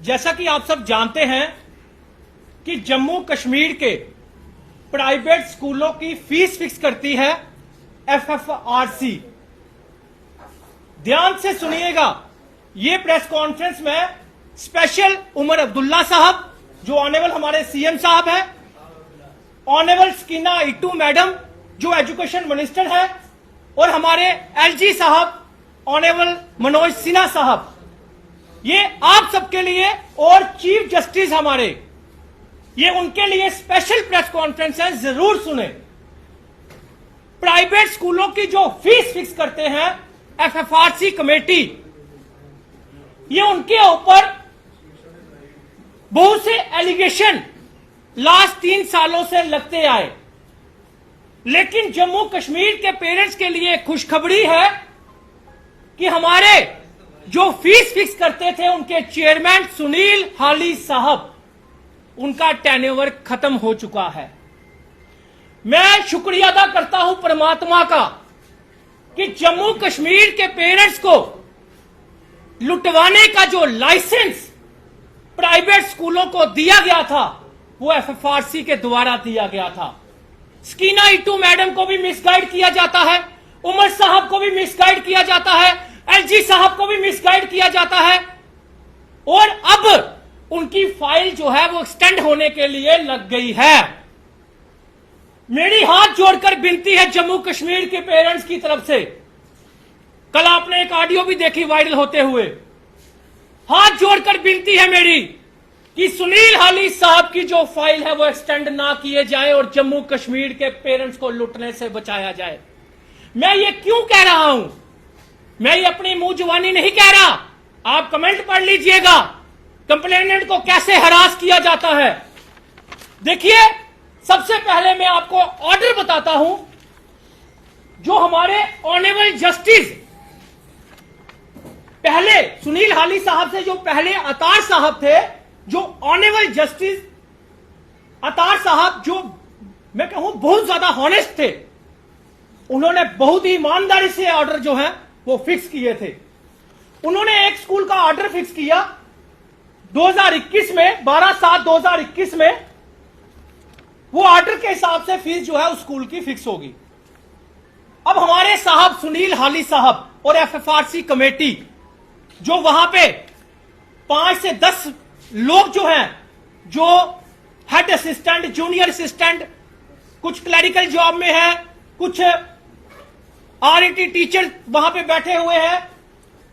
जैसा कि आप सब जानते हैं कि जम्मू कश्मीर के प्राइवेट स्कूलों की फीस फिक्स करती है एफएफआरसी। ध्यान से सुनिएगा, ये प्रेस कॉन्फ्रेंस में स्पेशल उमर अब्दुल्ला साहब जो ऑनेबल हमारे सीएम साहब है, ऑनेबल स्कीना इट्टू मैडम जो एजुकेशन मिनिस्टर है, और हमारे एलजी साहब ऑनेबल मनोज सिन्हा साहब, ये आप सबके लिए, और चीफ जस्टिस हमारे, ये उनके लिए स्पेशल प्रेस कॉन्फ्रेंस है, जरूर सुने। प्राइवेट स्कूलों की जो फीस फिक्स करते हैं एफएफआरसी कमेटी, ये उनके ऊपर बहुत से एलिगेशन लास्ट 3 सालों से लगते आए, लेकिन जम्मू कश्मीर के पेरेंट्स के लिए खुशखबरी है कि हमारे जो फीस फिक्स करते थे उनके चेयरमैन सुनील हाली साहब, उनका टेन्योर खत्म हो चुका है। मैं शुक्रिया अदा करता हूं परमात्मा का कि जम्मू कश्मीर के पेरेंट्स को लुटवाने का जो लाइसेंस प्राइवेट स्कूलों को दिया गया था वो एफएफआरसी के द्वारा दिया गया था। स्कीना इट्टू मैडम को भी मिसगाइड किया जाता है, उमर साहब को भी मिसगाइड किया जाता है, एलजी साहब को भी मिसगाइड किया जाता है, और अब उनकी फाइल जो है वो एक्सटेंड होने के लिए लग गई है। मेरी हाथ जोड़कर विनती है जम्मू कश्मीर के पेरेंट्स की तरफ से, कल आपने एक ऑडियो भी देखी वायरल होते हुए, हाथ जोड़कर विनती है मेरी कि सुनील हाली साहब की जो फाइल है वो एक्सटेंड ना किए जाए और जम्मू कश्मीर के पेरेंट्स को लुटने से बचाया जाए। मैं ये क्यों कह रहा हूं? मैं ये अपनी मुंह जुबानी नहीं कह रहा, आप कमेंट पढ़ लीजिएगा कंप्लेनेंट को कैसे हरास किया जाता है। देखिए, सबसे पहले मैं आपको ऑर्डर बताता हूं जो हमारे ऑनेबल जस्टिस, पहले सुनील हाली साहब से जो पहले अतार साहब थे, जो ऑनेबल जस्टिस अतार साहब, जो मैं कहूं बहुत ज्यादा हॉनेस्ट थे, उन्होंने बहुत ही ईमानदारी से ऑर्डर जो है वो फिक्स किए थे। उन्होंने एक स्कूल का ऑर्डर फिक्स किया 2021 में, 12/7/2021 में, वो ऑर्डर के हिसाब से फीस जो है उस स्कूल की फिक्स होगी। अब हमारे साहब सुनील हाली साहब और एफएफआरसी कमेटी जो वहां पे 5 से 10 लोग जो हैं, जो हेड असिस्टेंट, जूनियर असिस्टेंट, कुछ क्लरिकल जॉब में है, कुछ आरईटी टीचर वहां पे बैठे हुए हैं,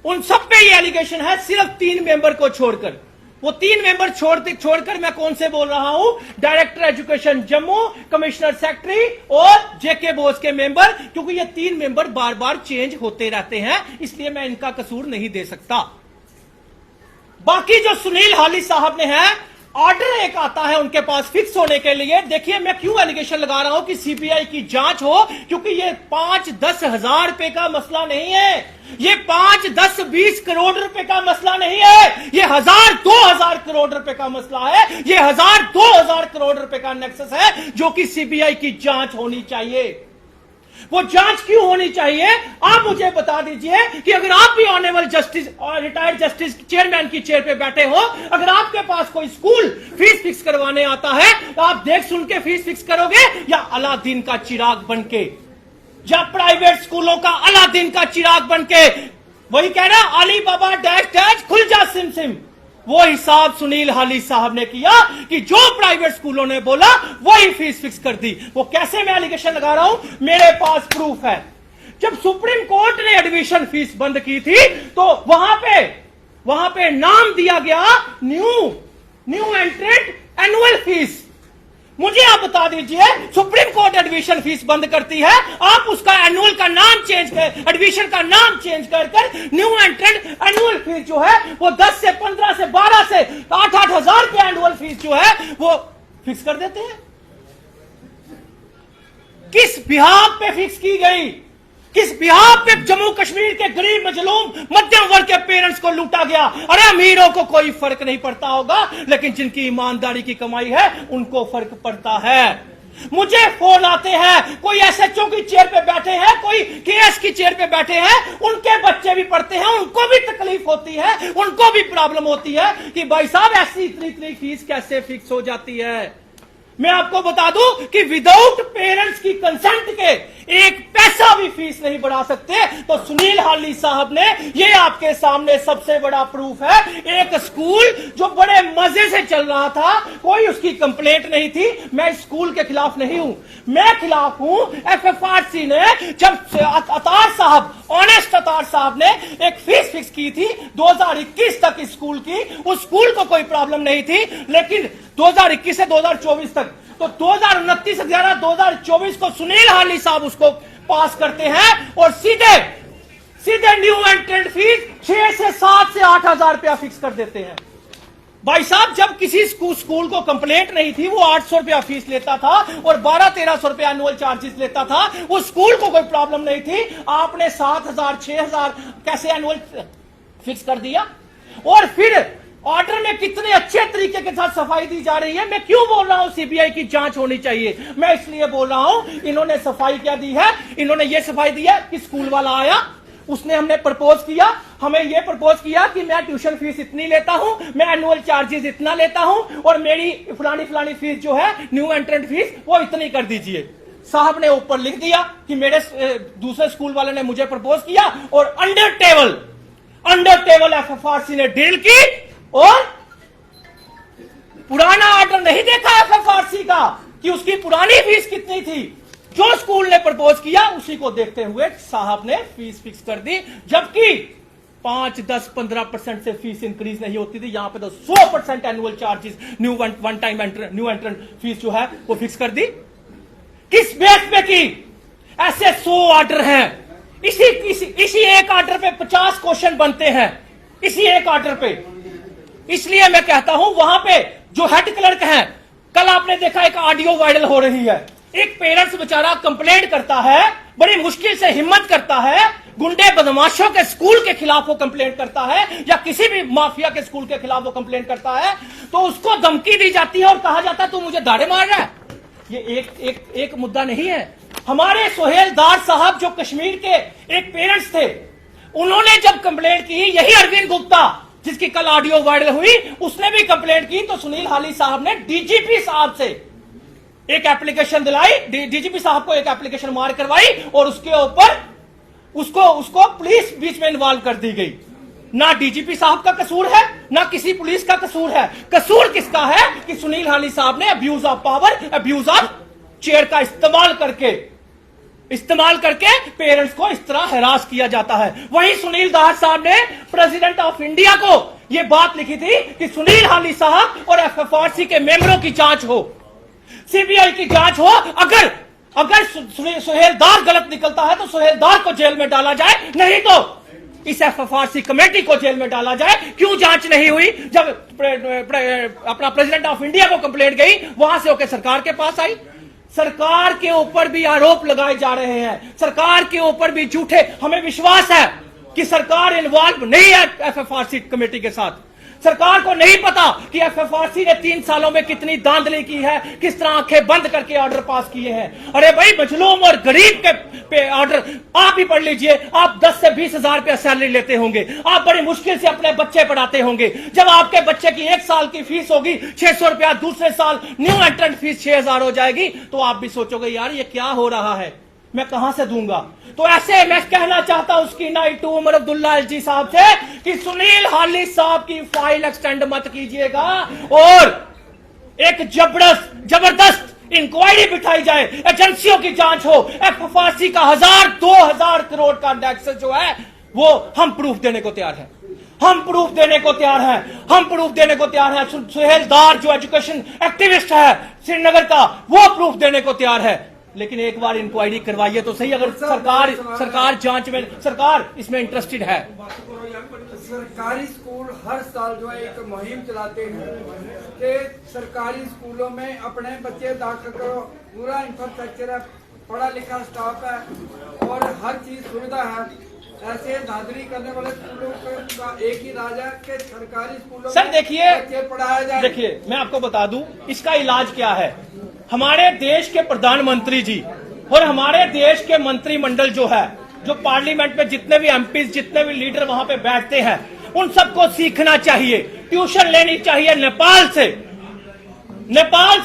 उन सब पे ये एलिगेशन है, सिर्फ 3 मेंबर को छोड़कर। वो 3 मेंबर छोड़कर मैं कौन से बोल रहा हूं? Director education Jammu, commissioner secretary और जेके बोस के मेंबर, क्योंकि ये 3 मेंबर बार बार चेंज होते रहते हैं, इसलिए मैं इनका कसूर नहीं दे सकता। बाकी जो सुनील हाली साहब ने है, ऑर्डर एक आता है उनके पास फिक्स होने के लिए। देखिए, मैं क्यों एलिगेशन लगा रहा हूं कि सीबीआई की जांच हो, क्योंकि ये 5-10 हजार रुपए का मसला नहीं है, ये 5-10-20 करोड़ रुपए का मसला नहीं है, ये 1000-2000 करोड़ रुपए का मसला है, ये 1000-2000 करोड़ रुपए का नेक्सस है जो कि सीबीआई की जांच होनी चाहिए। वो जांच क्यों होनी चाहिए, आप मुझे बता दीजिए कि अगर आप भी ऑनेबल जस्टिस और रिटायर्ड जस्टिस चेयरमैन की चेयर पे बैठे हो, अगर आपके पास कोई स्कूल फीस फिक्स करवाने आता है, तो आप देख सुन के फीस फिक्स करोगे या अलादीन का चिराग बनके, या प्राइवेट स्कूलों का अलादीन का चिराग बनके, वही कह रहा अली बाबा डैश डैश खुल जा सिम सिम, वो हिसाब सुनील हाली साहब ने किया कि जो प्राइवेट स्कूलों ने बोला वही फीस फिक्स कर दी। वो कैसे मैं एलिगेशन लगा रहा हूं, मेरे पास प्रूफ है। जब सुप्रीम कोर्ट ने एडमिशन फीस बंद की थी तो वहां पे नाम दिया गया न्यू एंट्रेंट एनुअल फीस। मुझे आप बता दीजिए, सुप्रीम कोर्ट एडमिशन फीस बंद करती है, आप उसका एनुअल का नाम चेंज कर, एडमिशन का नाम चेंज कर न्यू एंट्रेंट एनुअल फीस जो है वो 10 से 15 से 12 से 8-8 हजार रुपया एनुअल फीस जो है वो फिक्स कर देते हैं। किस बिहाफ पे फिक्स की गई, किस बिहाफ पे जम्मू कश्मीर के गरीब मजलूम मध्यम वर्ग के पेरेंट्स को लूटा गया? अरे अमीरों को कोई फर्क नहीं पड़ता होगा, लेकिन जिनकी ईमानदारी की कमाई है उनको फर्क पड़ता है। मुझे फोन आते हैं, कोई एसएचओ की चेयर पे बैठे हैं, कोई केएस की चेयर पे बैठे हैं, उनके बच्चे भी पढ़ते हैं, उनको भी तकलीफ होती है, उनको भी प्रॉब्लम होती है कि भाई साहब ऐसी इतनी फीस कैसे फिक्स हो जाती है। मैं आपको बता दूं कि विदाउट पेरेंट्स की कंसेंट के एक पैसा भी फीस नहीं बढ़ा सकते। तो सुनील हाली साहब ने, ये आपके सामने सबसे बड़ा प्रूफ है। एक स्कूल जो बड़े मजे से चल रहा था, कोई उसकी कंप्लेंट नहीं थी। मैं स्कूल के खिलाफ नहीं हूं, मैं खिलाफ हूं एफएफआरसी ने। जब अतार साहब, ऑनेस्ट अतार साहब ने एक फीस फिक्स की थी 2021 तक स्कूल की, उस स्कूल को कोई प्रॉब्लम नहीं थी। लेकिन 2021 से 2024 तक, तो 2029 से 2024 को सुनील हाली साहब उसको पास करते हैं और सीधे न्यू एंट्रेंट फीस 6 से 7 से 8 हजार रुपया फिक्स कर देते हैं। भाई साहब, जब किसी स्कूल को कंप्लेंट नहीं थी, वो 800 रुपया फीस लेता था और 1200-1300 रुपया एनुअल चार्जेस लेता था। उस स्कूल को कोई प्रॉब्लम नहीं थी। आपने 7000 6000 कैसे एनुअल फिक्स कर दिया। और फिर ऑर्डर में कितने अच्छे तरीके के साथ सफाई दी जा रही है। मैं क्यों बोल रहा हूं सीबीआई की जांच होनी चाहिए? मैं इसलिए बोल रहा हूं, इन्होंने सफाई क्या दी है? इन्होंने ये सफाई दी है कि स्कूल वाला आया, उसने हमने प्रपोज किया, हमें ये प्रपोज किया कि मैं ट्यूशन फीस इतनी लेता हूं, मैं एनुअल चार्जेस इतना लेता हूं और मेरी फलानी फीस जो है न्यू एंट्रेंट फीस वो इतनी कर दीजिए। साहब ने ऊपर लिख दिया कि मेरे दूसरे स्कूल वाले ने मुझे प्रपोज किया और अंडर टेबल एफएफआरसी ने डील की और पुराना ऑर्डर नहीं देखा एफएफआरसी का कि उसकी पुरानी फीस कितनी थी। जो स्कूल ने प्रपोज किया उसी को देखते हुए साहब ने फीस फिक्स कर दी, जबकि 5, 10, 15% से फीस इंक्रीज नहीं होती थी। यहां पे तो 100% एनुअल चार्जेस, न्यू एंट्रेंट फीस जो है वो फिक्स कर दी। किस बेस पे की? ऐसे 100 ऑर्डर हैं, इसी एक ऑर्डर पे 50 क्वेश्चन बनते हैं, इसी एक ऑर्डर पे। इसलिए मैं कहता हूं, वहां पे जो हेड क्लर्क हैं, कल आपने देखा एक ऑडियो वायरल हो रही है, एक पेरेंट्स बेचारा कंप्लेंट करता है, बड़ी मुश्किल से हिम्मत करता है, गुंडे बदमाशों के स्कूल के खिलाफ वो कंप्लेंट करता है या किसी भी माफिया के स्कूल के खिलाफ वो कंप्लेंट करता है, तो उसको धमकी दी जाती है और कहा जाता है तू मुझे दाड़े मार रहा है। ये एक मुद्दा नहीं है। हमारे सोहेल दार साहब जो कश्मीर के एक पेरेंट्स थे, उन्होंने जब कंप्लेंट की, यही अरविंद गुप्ता जिसकी कल ऑडियो वायरल हुई, उसने भी कंप्लेंट की, तो सुनील हाली साहब ने डीजीपी साहब से एक एप्लीकेशन दिलाई, डीजीपी साहब को एक एप्लीकेशन मार करवाई और उसके ऊपर उसको पुलिस बीच में इन्वॉल्व कर दी गई। ना डीजीपी साहब का कसूर है, ना किसी पुलिस का कसूर है। कसूर किसका है कि सुनील हाली साहब ने abuse of power, abuse of chair का इस्तेमाल करके पेरेंट्स को इस तरह हैरास किया जाता है। वहीं सुनील दार साहब ने प्रेसिडेंट ऑफ इंडिया को यह बात लिखी थी कि सुनील हाली साहब और एफएफआरसी के मेंबरों की जांच हो, सीबीआई की जांच हो। अगर सोहेल दार गलत निकलता है तो सोहेल दार को जेल में डाला जाए, नहीं तो इस एफएफआरसी कमेटी को जेल में डाला जाए। क्यों जांच नहीं हुई? जब अपना प्रेसिडेंट ऑफ इंडिया को कंप्लेंट गई, वहां से होकर सरकार के पास आई। सरकार के ऊपर भी आरोप लगाए जा रहे हैं, सरकार के ऊपर भी झूठे। हमें विश्वास है कि सरकार इन्वॉल्व नहीं है एफएफआरसी कमेटी के साथ। सरकार को नहीं पता कि एफएफआरसी ने 3 सालों में कितनी धांधली की है, किस तरह आंखें बंद करके ऑर्डर पास किए हैं। अरे भाई, मजलूम और गरीब पे ऑर्डर आप ही पढ़ लीजिए। आप 10 से 20 हजार रुपया सैलरी लेते होंगे, आप बड़ी मुश्किल से अपने बच्चे पढ़ाते होंगे। जब आपके बच्चे की 1 साल की फीस होगी 600 रुपया, दूसरे साल न्यू एंट्रेंट फीस 6000 हो जाएगी, तो आप भी सोचोगे यार ये क्या हो रहा है, मैं कहां से दूंगा। तो ऐसे मैं कहना चाहता हूं उसकी नाइट उमर अब्दुल्ला एलजी साहब से कि सुनील हाली साहब की फाइल एक्सटेंड मत कीजिएगा और एक जबरदस्त इंक्वायरी बिठाई जाए, एजेंसियों की जांच हो। एफएफआरसी का 1000-2000 करोड़ का टैक्स जो है वो हम प्रूफ देने को तैयार है। सोहेल दार जो एजुकेशन एक्टिविस्ट है श्रीनगर का, वो प्रूफ देने को तैयार है। लेकिन एक बार इंक्वायरी करवाइए तो सही। अगर सरकार जांच में, सरकार इसमें इंटरेस्टेड है। सरकारी स्कूल हर साल जो है एक मुहिम चलाते हैं कि सरकारी स्कूलों में अपने बच्चे दाखिल करो, पूरा इंफ्रास्ट्रक्चर है, पढ़ा लिखा स्टाफ है और हर चीज सुविधा है। ऐसे धांधली करने वाले स्कूलों का एक ही राज है कि सरकारी स्कूलों सर देखिए, बच्चे पढ़ाया जाए। देखिए मैं आपको बता दूं इसका इलाज क्या है। हमारे देश के प्रधानमंत्री जी और हमारे देश के मंत्रिमंडल जो है, जो पार्लियामेंट में जितने भी एमपीज, जितने भी लीडर वहां पे बैठते हैं, उन सबको सीखना चाहिए, ट्यूशन लेनी चाहिए नेपाल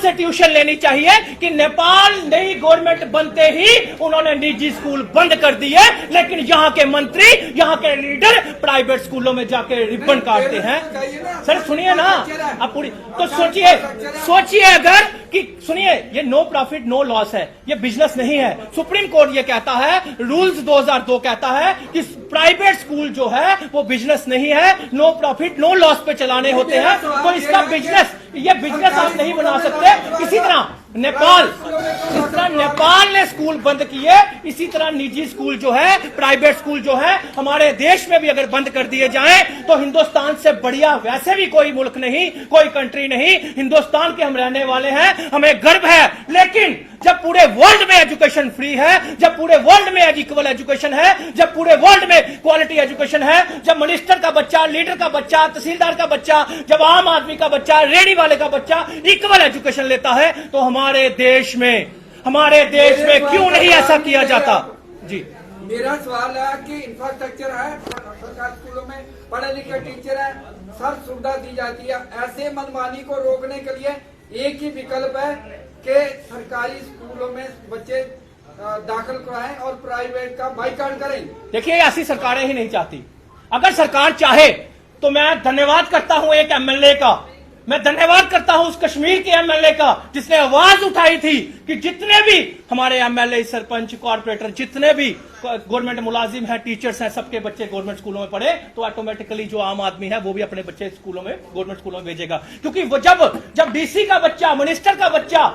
से ट्यूशन लेनी चाहिए कि नेपाल नई गवर्नमेंट बनते ही उन्होंने निजी स्कूल बंद कर दिए, लेकिन यहाँ के मंत्री, यहाँ के लीडर प्राइवेट स्कूलों में जाके रिबन काटते हैं। सर सुनिए ना, आप पूरी तो सोचिए अगर कि सुनिए, ये नो प्रॉफिट नो लॉस है, ये बिजनेस नहीं है। सुप्रीम कोर्ट ये कहता है, रूल्स 2002 कहता है कि प्राइवेट स्कूल जो है वो बिजनेस नहीं है, नो प्रॉफिट नो लॉस पे चलाने होते हैं। तो इसका बिजनेस, ये बिजनेस आप नहीं बना सकते। इसी तरह नेपाल, जिस तरह नेपाल ने स्कूल बंद किए, इसी तरह निजी स्कूल जो है, प्राइवेट स्कूल जो है, हमारे देश में भी अगर बंद कर दिए जाएं तो हिंदुस्तान से बढ़िया वैसे भी कोई मुल्क नहीं, कोई कंट्री नहीं। हिंदुस्तान के हम रहने वाले हैं, हमें गर्व है। लेकिन जब पूरे वर्ल्ड में एजुकेशन फ्री है, जब पूरे वर्ल्ड में इक्वल एजुकेशन है, जब पूरे वर्ल्ड में क्वालिटी एजुकेशन है, जब मिनिस्टर का बच्चा, लीडर का बच्चा, तहसीलदार का बच्चा, जब आम आदमी का बच्चा, रेडी वाले का बच्चा इक्वल एजुकेशन लेता है, तो हमारे देश में क्यों नहीं ऐसा किया जाता? जी, मेरा सवाल है कि इंफ्रास्ट्रक्चर है, सरकारी स्कूलों में पढ़े लिखे टीचर है, सब सुविधा दी जाती है, ऐसे मनमानी को रोकने के लिए एक ही विकल्प है कि सरकारी स्कूलों में बच्चे दाखिल कराएं और प्राइवेट का बाइकआउट करें। देखिए, ऐसी सरकारें ही नहीं चाहती। अगर सरकार चाहे तो मैं धन्यवाद करता हूं एक एमएलए का, मैं धन्यवाद करता हूं उस कश्मीर के एमएलए का जिसने आवाज उठाई थी कि जितने भी हमारे एमएलए, सरपंच, कॉर्पोरेटर, जितने भी गवर्नमेंट मुलाजिम हैं, टीचर्स हैं, सबके बच्चे गवर्नमेंट स्कूलों में पढ़े, तो ऑटोमेटिकली जो आम आदमी है वो भी अपने बच्चे स्कूलों में, गवर्नमेंट स्कूलों में भेजेगा। क्योंकि वो जब डीसी का बच्चा, मिनिस्टर का बच्चा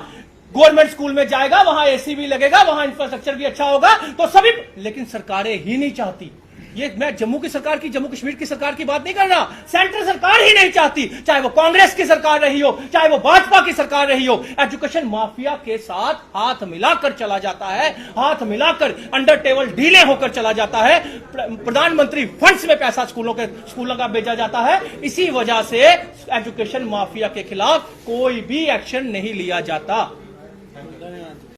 गवर्नमेंट स्कूल में जाएगा, वहां एसी भी लगेगा, वहां इंफ्रास्ट्रक्चर भी अच्छा होगा, तो सभी। लेकिन सरकारें ही नहीं चाहती। ये मैं जम्मू की सरकार की, जम्मू कश्मीर की सरकार की बात नहीं कर रहा, सेंट्रल सरकार ही नहीं चाहती, चाहे वो कांग्रेस की सरकार रही हो, चाहे वो भाजपा की सरकार रही हो। एजुकेशन माफिया के साथ हाथ मिलाकर चला जाता है, हाथ मिलाकर अंडर टेबल डीले होकर चला जाता है। प्रधानमंत्री फंड्स में पैसा स्कूलों का भेजा जाता है। इसी वजह से एजुकेशन माफिया के खिलाफ कोई भी एक्शन नहीं लिया जाता।